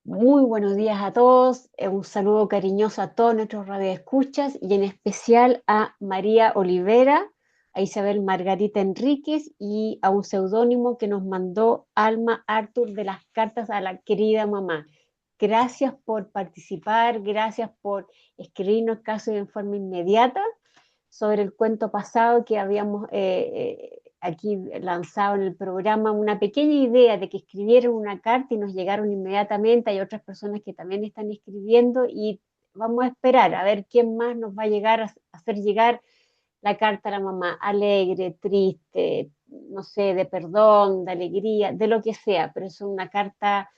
Muy buenos días a todos, un saludo cariñoso a todos nuestros radioescuchas y en especial a María Olivera, a Isabel Margarita Enríquez y a un seudónimo que nos mandó Alma Arthur de las cartas a la querida mamá. Gracias por participar, gracias por escribirnos casi en forma inmediata sobre el cuento pasado que habíamos aquí lanzado en el programa, una pequeña idea de que escribieron una carta y nos llegaron inmediatamente. Hay otras personas que también están escribiendo y vamos a esperar a ver quién más nos va a llegar a hacer llegar la carta a la mamá, alegre, triste, no sé, de perdón, de alegría, de lo que sea, pero es una carta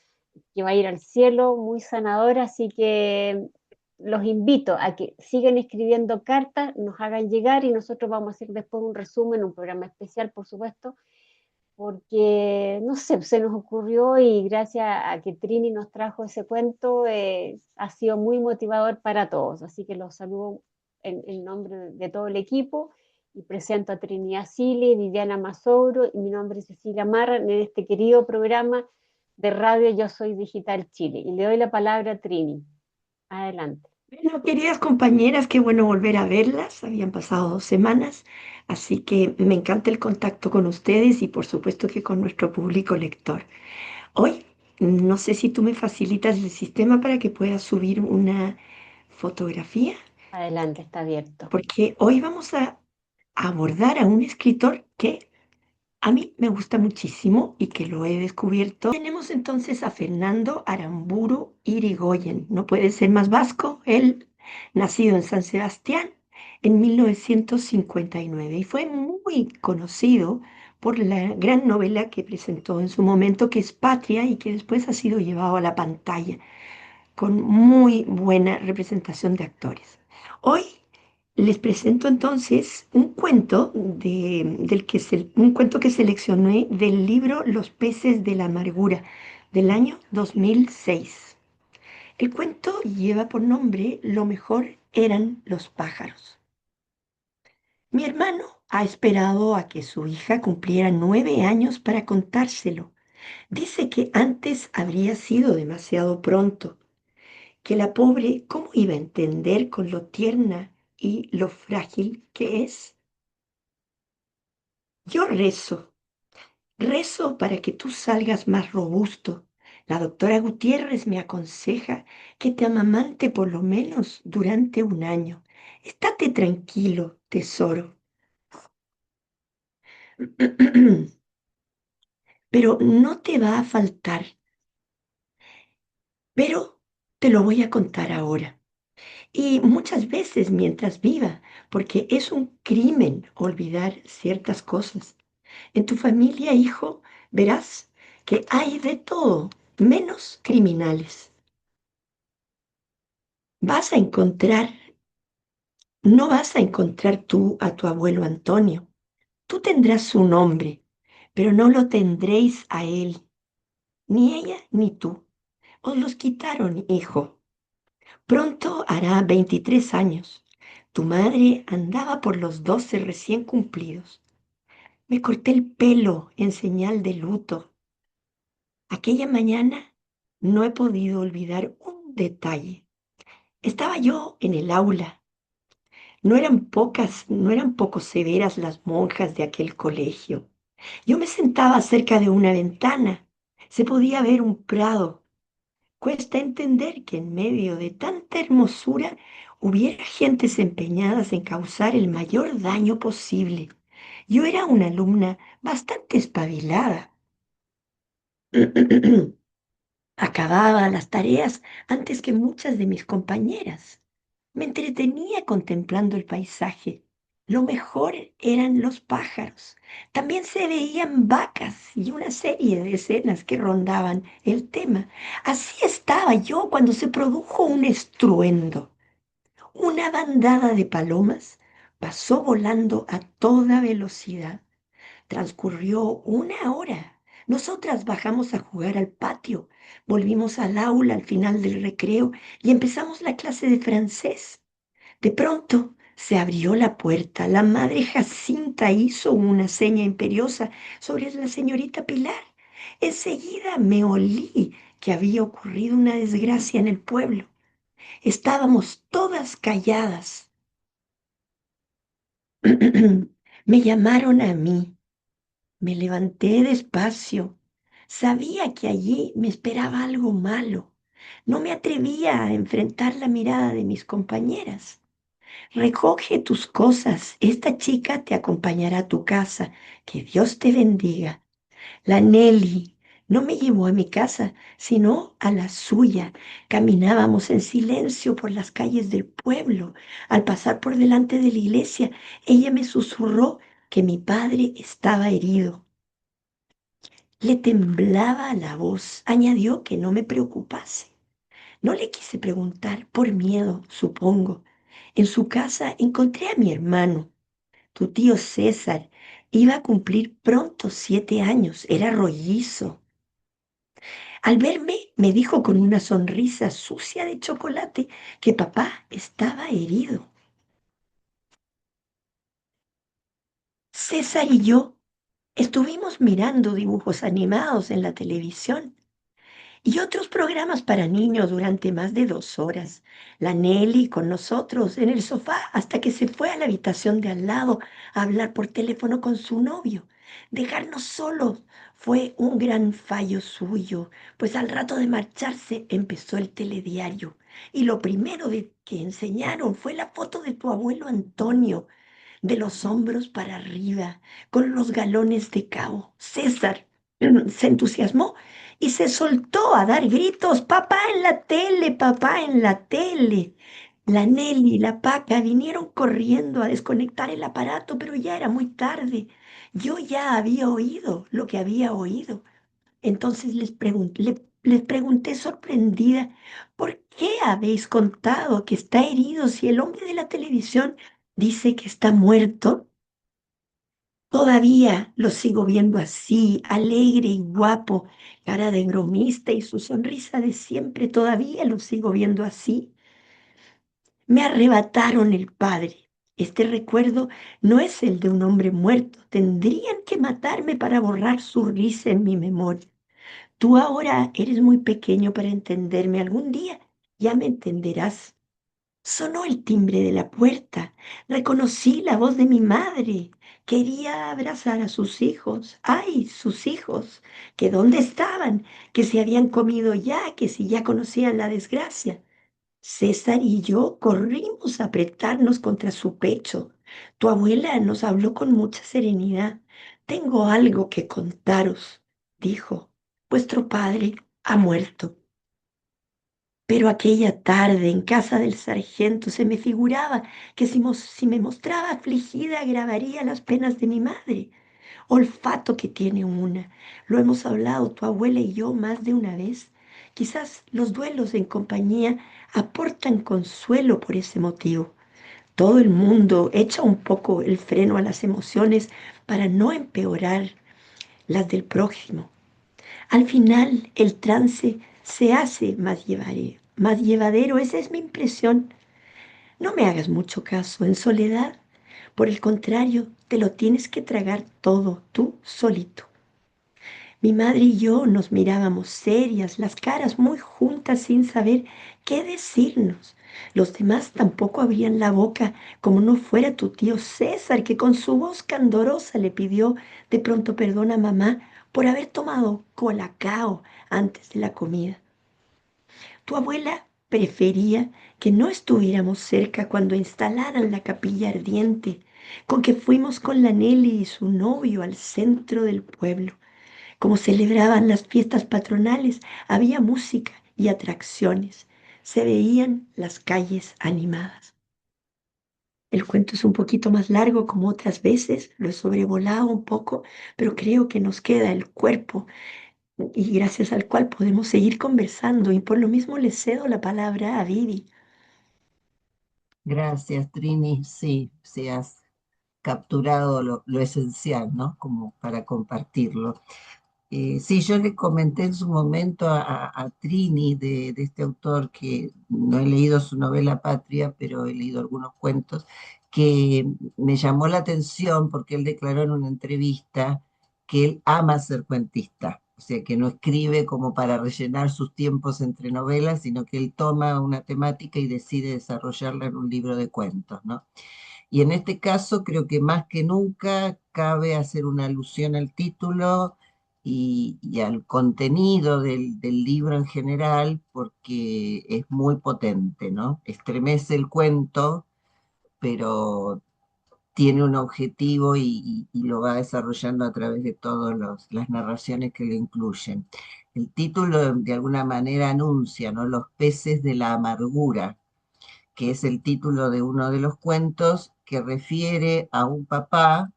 que va a ir al cielo, muy sanadora, así que los invito a que sigan escribiendo cartas, nos hagan llegar y nosotros vamos a hacer después un resumen, un programa especial, por supuesto, porque, no sé, se nos ocurrió y gracias a que Trini nos trajo ese cuento, ha sido muy motivador para todos. Así que los saludo en nombre de todo el equipo y presento a Trini Asili, Viviana Mazouro y mi nombre es Cecilia Marra en este querido programa de radio Yo Soy Digital Chile. Y le doy la palabra a Trini. Adelante. Bueno, queridas compañeras, qué bueno volver a verlas. Habían pasado 2 semanas, así que me encanta el contacto con ustedes y por supuesto que con nuestro público lector. Hoy, no sé si tú me facilitas el sistema para que pueda subir una fotografía, Adelante, está abierto. porque hoy vamos a abordar a un escritor que a mí me gusta muchísimo y que lo he descubierto. Tenemos entonces a Fernando Aramburu Irigoyen. No puede ser más vasco. Él, nacido en San Sebastián en 1959 y fue muy conocido por la gran novela que presentó en su momento, que es Patria, y que después ha sido llevado a la pantalla con muy buena representación de actores. Hoy les presento entonces un cuento un cuento que seleccioné del libro Los peces de la amargura del año 2006. El cuento lleva por nombre Lo mejor eran los pájaros. Mi hermano ha esperado a que su hija cumpliera 9 años para contárselo. Dice que antes habría sido demasiado pronto, que la pobre, ¿cómo iba a entender con lo tierna y lo frágil que es? Yo rezo para que tú salgas más robusto. La doctora Gutiérrez me aconseja que te amamante por lo menos durante un año. Estate tranquilo, tesoro. Pero no te va a faltar. Pero te lo voy a contar ahora. Y muchas veces mientras viva, porque es un crimen olvidar ciertas cosas. En tu familia, hijo, verás que hay de todo, menos criminales. Vas a encontrar, no vas a encontrar tú a tu abuelo Antonio. Tú tendrás su nombre, pero no lo tendréis a él, ni ella ni tú. Os los quitaron, hijo. Pronto hará 23 años. Tu madre andaba por los 12 recién cumplidos. Me corté el pelo en señal de luto. Aquella mañana no he podido olvidar un detalle. Estaba yo en el aula. No eran poco severas las monjas de aquel colegio. Yo me sentaba cerca de una ventana. Se podía ver un prado. Cuesta entender que en medio de tanta hermosura hubiera gentes empeñadas en causar el mayor daño posible. Yo era una alumna bastante espabilada. Acababa las tareas antes que muchas de mis compañeras. Me entretenía contemplando el paisaje. Lo mejor eran los pájaros. También se veían vacas y una serie de escenas que rondaban el tema. Así estaba yo cuando se produjo un estruendo. Una bandada de palomas pasó volando a toda velocidad. Transcurrió una hora. Nosotras bajamos a jugar al patio, volvimos al aula al final del recreo y empezamos la clase de francés. De pronto se abrió la puerta. La madre Jacinta hizo una seña imperiosa sobre la señorita Pilar. Enseguida me olí que había ocurrido una desgracia en el pueblo. Estábamos todas calladas. Me llamaron a mí. Me levanté despacio. Sabía que allí me esperaba algo malo. No me atrevía a enfrentar la mirada de mis compañeras. Recoge tus cosas. Esta chica te acompañará a tu casa. Que Dios te bendiga. La Nelly no me llevó a mi casa, sino a la suya. Caminábamos en silencio por las calles del pueblo. Al pasar por delante de la iglesia, ella me susurró que mi padre estaba herido. Le temblaba la voz. Añadió que no me preocupase. No le quise preguntar por miedo, supongo. En su casa encontré a mi hermano, tu tío César. Iba a cumplir pronto 7 años. Era rollizo. Al verme, me dijo con una sonrisa sucia de chocolate que papá estaba herido. César y yo estuvimos mirando dibujos animados en la televisión y otros programas para niños durante más de 2 horas. La Nelly con nosotros en el sofá hasta que se fue a la habitación de al lado a hablar por teléfono con su novio. Dejarnos solos fue un gran fallo suyo, pues al rato de marcharse empezó el telediario y lo primero que enseñaron fue la foto de tu abuelo Antonio, de los hombros para arriba, con los galones de cabo. César se entusiasmó y se soltó a dar gritos: papá en la tele, papá en la tele. La Nelly y la Paca vinieron corriendo a desconectar el aparato, pero ya era muy tarde. Yo ya había oído lo que había oído. Entonces les pregunté sorprendida: ¿por qué habéis contado que está herido si el hombre de la televisión dice que está muerto? Todavía lo sigo viendo así, alegre y guapo, cara de bromista y su sonrisa de siempre, todavía lo sigo viendo así. Me arrebataron el padre. Este recuerdo no es el de un hombre muerto. Tendrían que matarme para borrar su risa en mi memoria. Tú ahora eres muy pequeño para entenderme. Algún día ya me entenderás. Sonó el timbre de la puerta. Reconocí la voz de mi madre. Quería abrazar a sus hijos. ¡Ay, sus hijos! ¿Que dónde estaban? Que se habían comido ya, que si ya conocían la desgracia. César y yo corrimos a apretarnos contra su pecho. Tu abuela nos habló con mucha serenidad. Tengo algo que contaros, dijo. Vuestro padre ha muerto. Pero aquella tarde en casa del sargento se me figuraba que si me mostraba afligida agravaría las penas de mi madre. Olfato que tiene una. Lo hemos hablado tu abuela y yo más de una vez. Quizás los duelos en compañía aportan consuelo por ese motivo. Todo el mundo echa un poco el freno a las emociones para no empeorar las del prójimo. Al final, el trance se hace más llevadero, esa es mi impresión. No me hagas mucho caso, en soledad. Por el contrario, te lo tienes que tragar todo, tú solito. Mi madre y yo nos mirábamos serias, las caras muy juntas sin saber qué decirnos. Los demás tampoco abrían la boca, como no fuera tu tío César, que con su voz candorosa le pidió de pronto perdón a mamá por haber tomado colacao antes de la comida. Tu abuela prefería que no estuviéramos cerca cuando instalaran la capilla ardiente, con que fuimos con la Nelly y su novio al centro del pueblo. Como celebraban las fiestas patronales, había música y atracciones. Se veían las calles animadas. El cuento es un poquito más largo como otras veces, lo he sobrevolado un poco, pero creo que nos queda el cuerpo y gracias al cual podemos seguir conversando y por lo mismo le cedo la palabra a Vivi. Gracias, Trini. Sí, sí, has capturado lo esencial, ¿no? Como para compartirlo. Sí, yo le comenté en su momento a Trini de este autor que no he leído su novela Patria, pero he leído algunos cuentos, que me llamó la atención porque él declaró en una entrevista que él ama ser cuentista. o sea, que no escribe como para rellenar sus tiempos entre novelas, sino que él toma una temática y decide desarrollarla en un libro de cuentos, ¿no? Y en este caso creo que más que nunca cabe hacer una alusión al título y al contenido del libro en general, porque es muy potente, ¿no? Estremece el cuento, pero tiene un objetivo y lo va desarrollando a través de todas las narraciones que le incluyen. El título de alguna manera anuncia, ¿no? Los peces de la amargura, que es el título de uno de los cuentos que refiere a un papá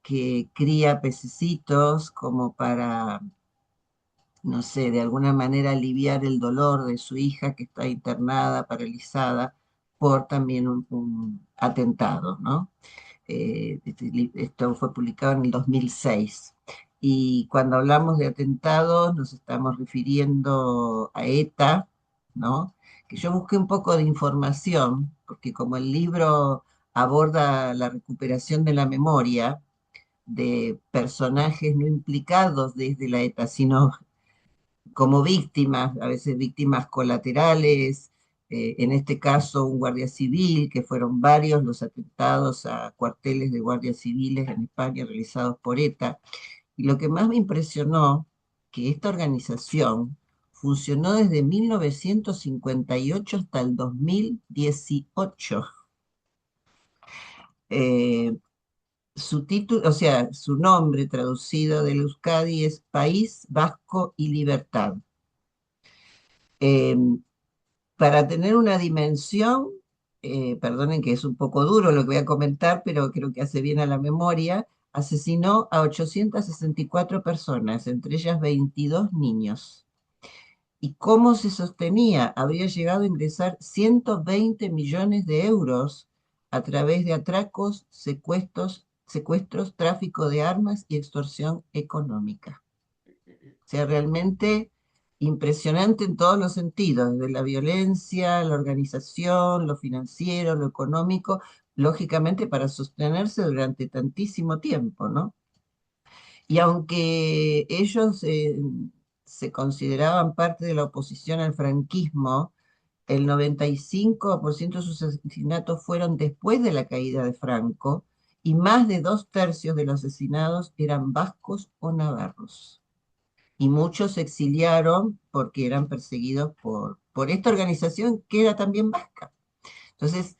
que cría pececitos como para, no sé, de alguna manera aliviar el dolor de su hija que está internada, paralizada por también un atentado, ¿no? Esto fue publicado en el 2006. Y cuando hablamos de atentados nos estamos refiriendo a ETA, ¿no? Que yo busqué un poco de información, porque como el libro aborda la recuperación de la memoria de personajes no implicados desde la ETA, sino como víctimas, a veces víctimas colaterales, en este caso un guardia civil, que fueron varios los atentados a cuarteles de guardias civiles en España realizados por ETA. Y lo que más me impresionó, que esta organización funcionó desde 1958 hasta el 2018. Eh, Su título, o sea, su nombre traducido del Euskadi es País Vasco y Libertad. Eh, para tener una dimensión, perdonen que es un poco duro lo que voy a comentar, pero creo que hace bien a la memoria, asesinó a 864 personas, entre ellas 22 niños. ¿Y cómo se sostenía? Habría llegado a ingresar 120 millones de euros a través de atracos, secuestros, tráfico de armas y extorsión económica. O sea, realmente impresionante en todos los sentidos, de la violencia, la organización, lo financiero, lo económico, lógicamente para sostenerse durante tantísimo tiempo, ¿no? Y aunque ellos se consideraban parte de la oposición al franquismo, el 95% de sus asesinatos fueron después de la caída de Franco y más de 2/3 de los asesinados eran vascos o navarros y muchos se exiliaron porque eran perseguidos por esta organización que era también vasca. Entonces,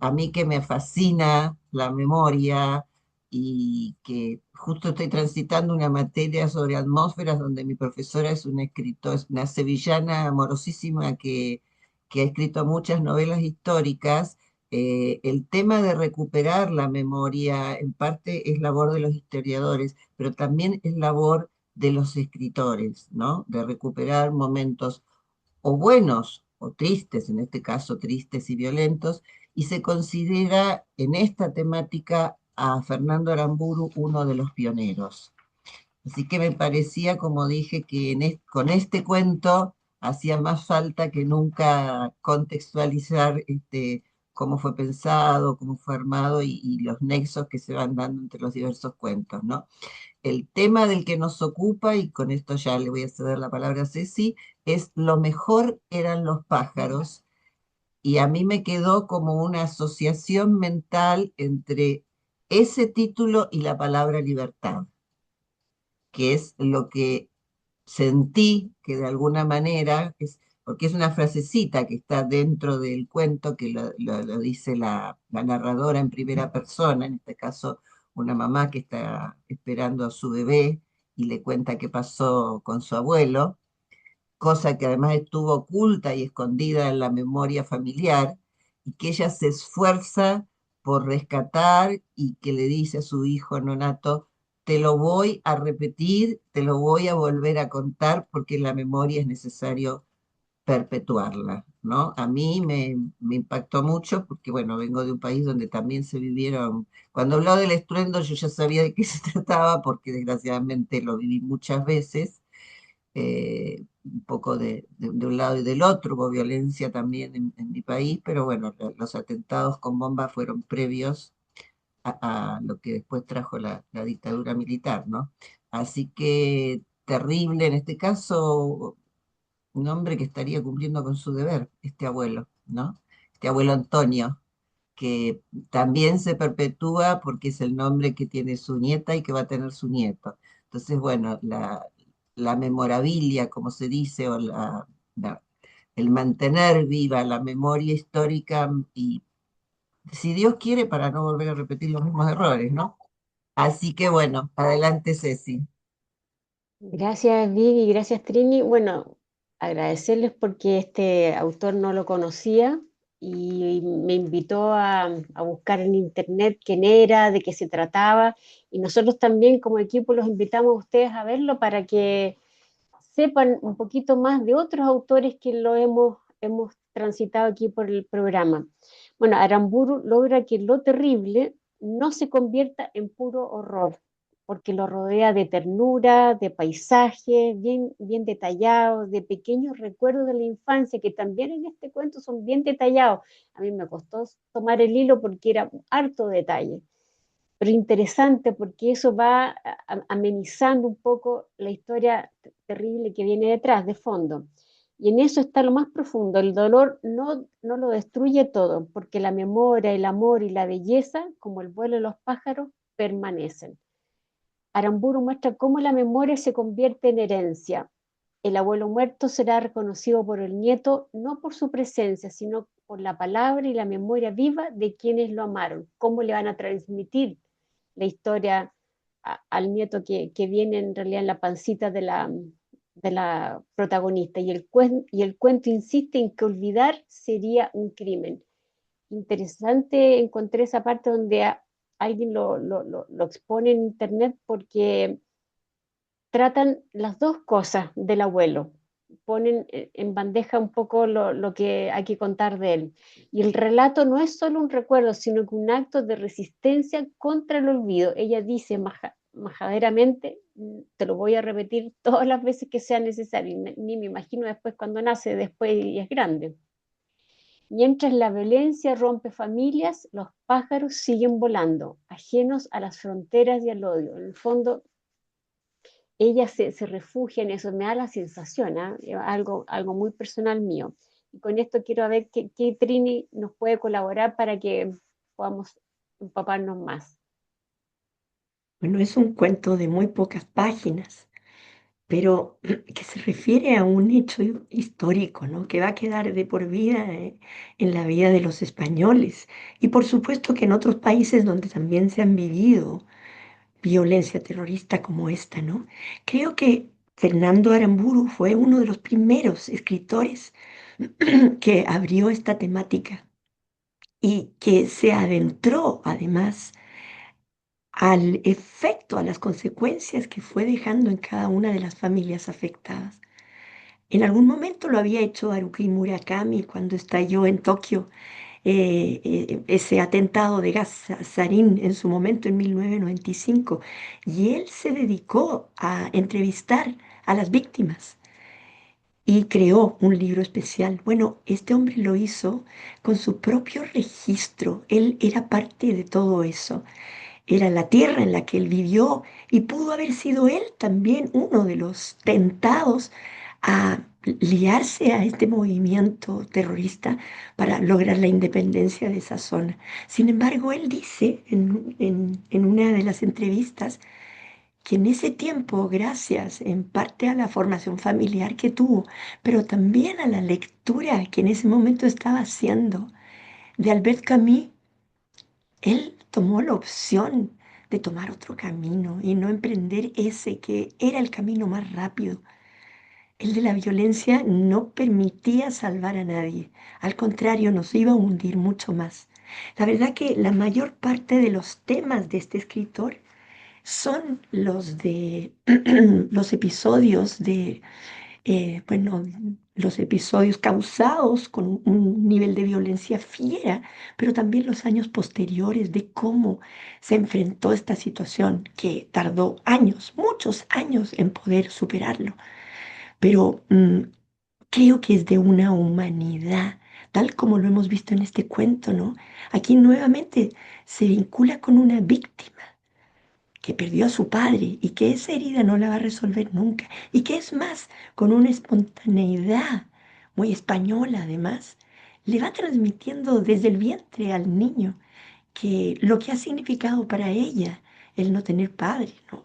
a mí que me fascina la memoria y que justo estoy transitando una materia sobre atmósferas donde mi profesora es una escritora, es una sevillana amorosísima que ha escrito muchas novelas históricas. El tema de recuperar la memoria en parte es labor de los historiadores, pero también es labor de los escritores, ¿no? De recuperar momentos o buenos o tristes, en este caso tristes y violentos, y se considera en esta temática a Fernando Aramburu uno de los pioneros. Así que me parecía, como dije, que con este cuento hacía más falta que nunca contextualizar cómo fue pensado, cómo fue armado y los nexos que se van dando entre los diversos cuentos, ¿no? El tema del que nos ocupa, y con esto ya le voy a ceder la palabra a Ceci, es lo mejor eran los pájaros, y a mí me quedó como una asociación mental entre ese título y la palabra libertad, que es lo que sentí que de alguna manera, porque es una frasecita que está dentro del cuento que lo dice la narradora en primera persona, en este caso una mamá que está esperando a su bebé y le cuenta qué pasó con su abuelo, cosa que además estuvo oculta y escondida en la memoria familiar, y que ella se esfuerza por rescatar y que le dice a su hijo nonato, te lo voy a repetir, te lo voy a volver a contar porque en la memoria es necesario perpetuarla, ¿no? A mí me impactó mucho porque, bueno, vengo de un país donde también se vivieron, cuando hablaba del estruendo yo ya sabía de qué se trataba porque desgraciadamente lo viví muchas veces, un poco de un lado y del otro, hubo violencia también en mi país, pero bueno, los atentados con bombas fueron previos a lo que después trajo la dictadura militar, ¿no? Así que terrible, en este caso, un hombre que estaría cumpliendo con su deber, este abuelo, ¿no? Este abuelo Antonio, que también se perpetúa porque es el nombre que tiene su nieta y que va a tener su nieto. Entonces, bueno, la memorabilia, como se dice, o la- el mantener viva la memoria histórica y, si Dios quiere, para no volver a repetir los mismos errores, ¿no? Así que bueno, adelante, Ceci. Gracias, Vivi, gracias, Trini. Bueno, agradecerles porque este autor no lo conocía y me invitó a buscar en internet quién era, de qué se trataba. Y nosotros también como equipo los invitamos a ustedes a verlo para que sepan un poquito más de otros autores que hemos transitado aquí por el programa. Bueno, Aramburu logra que lo terrible no se convierta en puro horror, porque lo rodea de ternura, de paisajes bien detallados, de pequeños recuerdos de la infancia, que también en este cuento son bien detallados. A mí me costó tomar el hilo porque era harto detalle, pero interesante porque eso va amenizando un poco la historia terrible que viene detrás, de fondo. Y en eso está lo más profundo. El dolor no lo destruye todo, porque la memoria, el amor y la belleza, como el vuelo de los pájaros, permanecen. Aramburu muestra cómo la memoria se convierte en herencia. El abuelo muerto será reconocido por el nieto no por su presencia, sino por la palabra y la memoria viva de quienes lo amaron. Cómo le van a transmitir la historia al nieto que viene en realidad en la pancita de la protagonista. Y el cuento insiste en que olvidar sería un crimen. Interesante, encontré esa parte donde alguien lo expone en internet porque tratan las dos cosas del abuelo, ponen en bandeja un poco lo que hay que contar de él. Y el relato no es solo un recuerdo, sino que un acto de resistencia contra el olvido. Ella dice majaderamente, te lo voy a repetir todas las veces que sea necesario, ni me imagino después cuando nace, después y es grande. Mientras la violencia rompe familias, los pájaros siguen volando, ajenos a las fronteras y al odio. En el fondo, ella se refugia en eso, me da la sensación, algo muy personal mío. Y con esto quiero ver qué Trini nos puede colaborar para que podamos empaparnos más. Bueno, es un cuento de muy pocas páginas, pero que se refiere a un hecho histórico, ¿no? Que va a quedar de por vida en la vida de los españoles. Y por supuesto que en otros países donde también se han vivido violencia terrorista como esta, ¿no? Creo que Fernando Aramburu fue uno de los primeros escritores que abrió esta temática y que se adentró además al efecto, a las consecuencias que fue dejando en cada una de las familias afectadas. En algún momento lo había hecho Haruki Murakami cuando estalló en Tokio ese atentado de gas sarín en su momento en 1995 y él se dedicó a entrevistar a las víctimas y creó un libro especial. Bueno, este hombre lo hizo con su propio registro, él era parte de todo eso, era la tierra en la que él vivió y pudo haber sido él también uno de los tentados a liarse a este movimiento terrorista para lograr la independencia de esa zona. Sin embargo, él dice en una de las entrevistas que en ese tiempo, gracias en parte a la formación familiar que tuvo, pero también a la lectura que en ese momento estaba haciendo de Albert Camus, él tomó la opción de tomar otro camino y no emprender ese que era el camino más rápido. El de la violencia no permitía salvar a nadie, al contrario, nos iba a hundir mucho más. La verdad que la mayor parte de los temas de este escritor son los de los episodios de bueno, los episodios causados con un nivel de violencia fiera, pero también los años posteriores de cómo se enfrentó esta situación que tardó años, muchos años en poder superarlo. Pero creo que es de una humanidad, tal como lo hemos visto en este cuento, ¿no? Aquí nuevamente se vincula con una víctima que perdió a su padre y que esa herida no la va a resolver nunca. Y que es más, con una espontaneidad muy española además, le va transmitiendo desde el vientre al niño que lo que ha significado para ella el no tener padre, ¿no?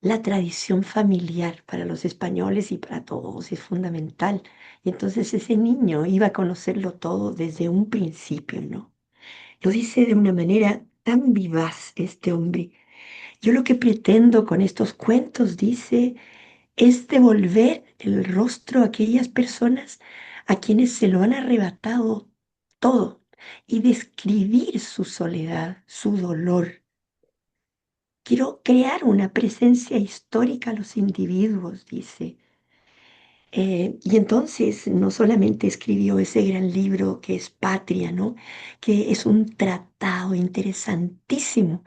La tradición familiar para los españoles y para todos es fundamental. Y entonces ese niño iba a conocerlo todo desde un principio, ¿no? Lo dice de una manera tan vivaz este hombre. Yo lo que pretendo con estos cuentos, dice, es devolver el rostro a aquellas personas a quienes se lo han arrebatado todo y describir su soledad, su dolor. Quiero crear una presencia histórica a los individuos, dice. Y entonces no solamente escribió ese gran libro que es Patria, ¿no? Que es un tratado interesantísimo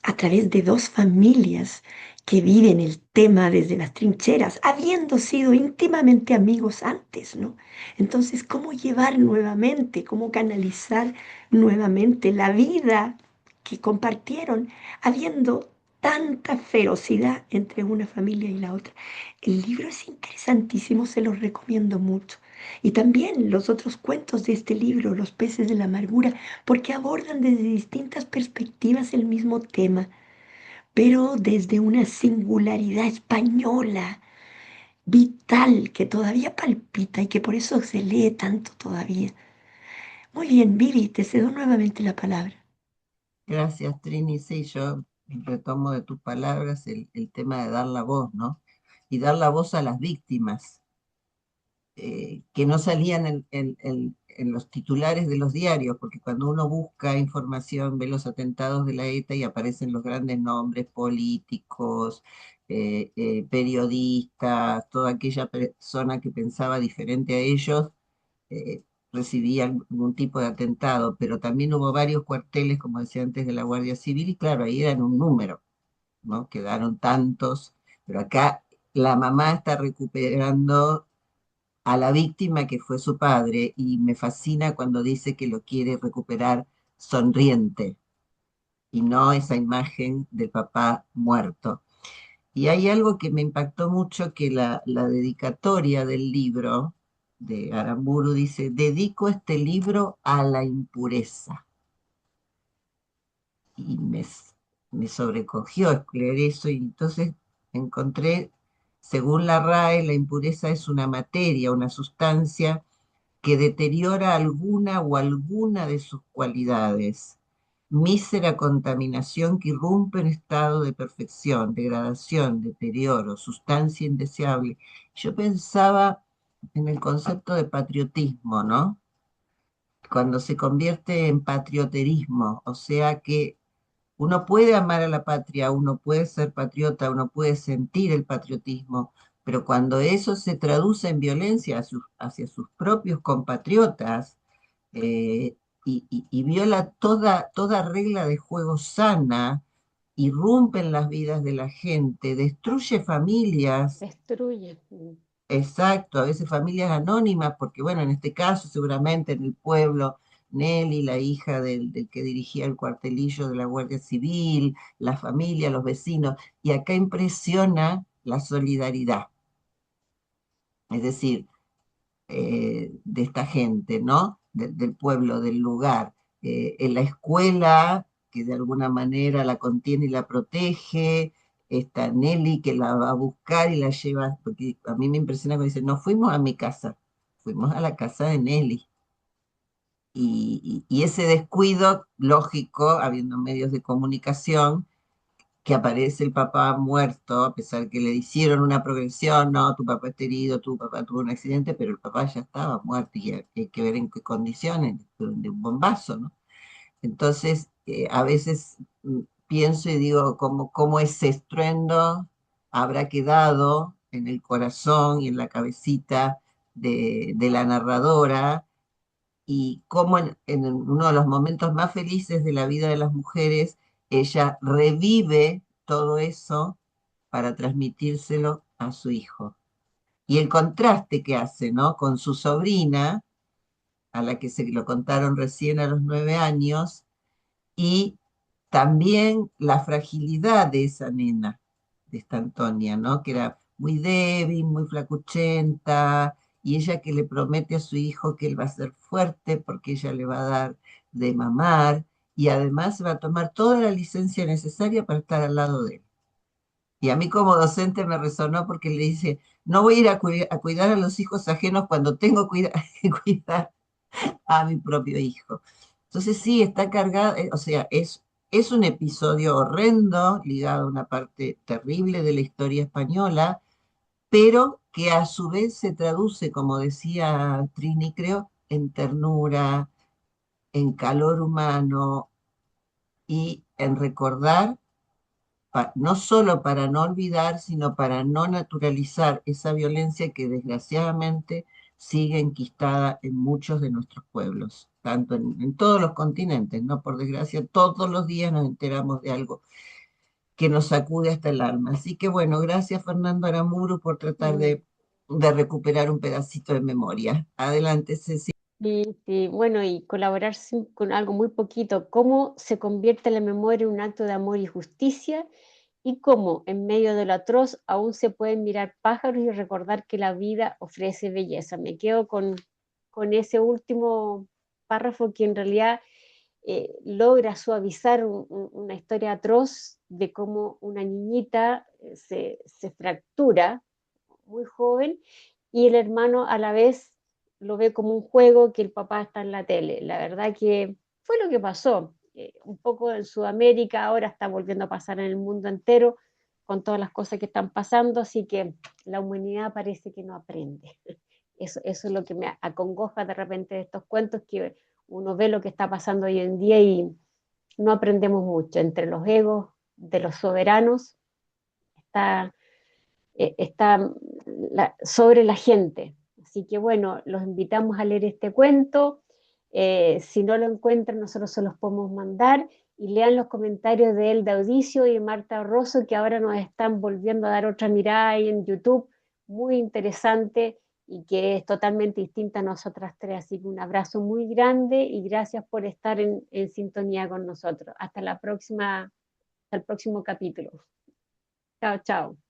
a través de dos familias que viven el tema desde las trincheras, habiendo sido íntimamente amigos antes, ¿no? Entonces, ¿cómo llevar nuevamente, cómo canalizar nuevamente la vida que compartieron, habiendo tanta ferocidad entre una familia y la otra? El libro es interesantísimo, se lo recomiendo mucho. Y también los otros cuentos de este libro, Los peces de la amargura, porque abordan desde distintas perspectivas el mismo tema, pero desde una singularidad española, vital, que todavía palpita y que por eso se lee tanto todavía. Muy bien, Vivi, te cedo nuevamente la palabra. Gracias, Trini. Sí, yo retomo de tus palabras el tema de dar la voz, ¿no? Y dar la voz a las víctimas, que no salían en los titulares de los diarios, porque cuando uno busca información, ve los atentados de la ETA y aparecen los grandes nombres políticos, periodistas, toda aquella persona que pensaba diferente a ellos, eh, recibía algún tipo de atentado, pero también hubo varios cuarteles, como decía antes, de la Guardia Civil, y claro, ahí eran un número, ¿no? Quedaron tantos, pero acá la mamá está recuperando a la víctima que fue su padre, y me fascina cuando dice que lo quiere recuperar sonriente y no esa imagen del papá muerto. Y hay algo que me impactó mucho, que la dedicatoria del libro de Aramburu dice: dedico este libro a la impureza. Y me sobrecogió leer eso, y entonces encontré, según la RAE, la impureza es una materia, una sustancia que deteriora alguna o alguna de sus cualidades. Mísera contaminación que irrumpe en estado de perfección, degradación, deterioro, sustancia indeseable. Yo pensaba en el concepto de patriotismo, ¿no? Cuando se convierte en patrioterismo, o sea que uno puede amar a la patria, uno puede ser patriota, uno puede sentir el patriotismo, pero cuando eso se traduce en violencia hacia sus propios compatriotas, eh, y viola toda regla de juego sana, irrumpe en las vidas de la gente, destruye familias. Destruye. Exacto, a veces familias anónimas, porque bueno, en este caso seguramente en el pueblo, Nelly, la hija del que dirigía el cuartelillo de la Guardia Civil, la familia, los vecinos, y acá impresiona la solidaridad, es decir, de esta gente, ¿no? Del pueblo, del lugar. En la escuela, que de alguna manera la contiene y la protege, está Nelly que la va a buscar y la lleva, porque a mí me impresiona cuando dice: no fuimos a mi casa, fuimos a la casa de Nelly. Y ese descuido lógico, habiendo medios de comunicación, que aparece el papá muerto, a pesar que le hicieron una progresión: no, tu papá está herido, tu papá tuvo un accidente, pero el papá ya estaba muerto y hay que ver en qué condiciones, de un bombazo, ¿no? Entonces, a veces pienso y digo, cómo ese estruendo habrá quedado en el corazón y en la cabecita de la narradora, y cómo en uno de los momentos más felices de la vida de las mujeres, ella revive todo eso para transmitírselo a su hijo. Y el contraste que hace, ¿no? Con su sobrina, a la que se lo contaron recién a los 9 años, y también la fragilidad de esa nena, de esta Antonia, ¿no? Que era muy débil, muy flacuchenta, y ella que le promete a su hijo que él va a ser fuerte porque ella le va a dar de mamar, y además va a tomar toda la licencia necesaria para estar al lado de él. Y a mí como docente me resonó porque le dice, no voy a ir a cuidar a los hijos ajenos cuando tengo que cuidar a mi propio hijo. Entonces sí, está cargado, o sea, es un episodio horrendo ligado a una parte terrible de la historia española, pero que a su vez se traduce, como decía Trini, creo, en ternura, en calor humano y en recordar, no solo para no olvidar, sino para no naturalizar esa violencia que desgraciadamente sigue enquistada en muchos de nuestros pueblos, tanto en todos los continentes, ¿no? Por desgracia, todos los días nos enteramos de algo que nos sacude hasta el alma. Así que bueno, gracias Fernando Aramburu por tratar Mm. de recuperar un pedacito de memoria. Adelante, Ceci. Sí, sí, bueno, y colaborar con algo muy poquito, cómo se convierte la memoria en un acto de amor y justicia, y cómo en medio de lo atroz aún se pueden mirar pájaros y recordar que la vida ofrece belleza. Me quedo con ese último párrafo que en realidad logra suavizar una historia atroz de cómo una niñita se fractura muy joven y el hermano a la vez lo ve como un juego que el papá está en la tele. La verdad que fue lo que pasó. Un poco en Sudamérica, ahora está volviendo a pasar en el mundo entero con todas las cosas que están pasando, así que la humanidad parece que no aprende. Eso es lo que me acongoja de repente de estos cuentos, que uno ve lo que está pasando hoy en día y no aprendemos mucho. Entre los egos de los soberanos está, está sobre la gente. Así que bueno, los invitamos a leer este cuento. Si no lo encuentran, nosotros se los podemos mandar y lean los comentarios de Elda Audicio y Marta Rosso, que ahora nos están volviendo a dar otra mirada ahí en YouTube, muy interesante y que es totalmente distinta a nosotras tres. Así que un abrazo muy grande y gracias por estar en sintonía con nosotros. Hasta la próxima, hasta el próximo capítulo. Chao, chao.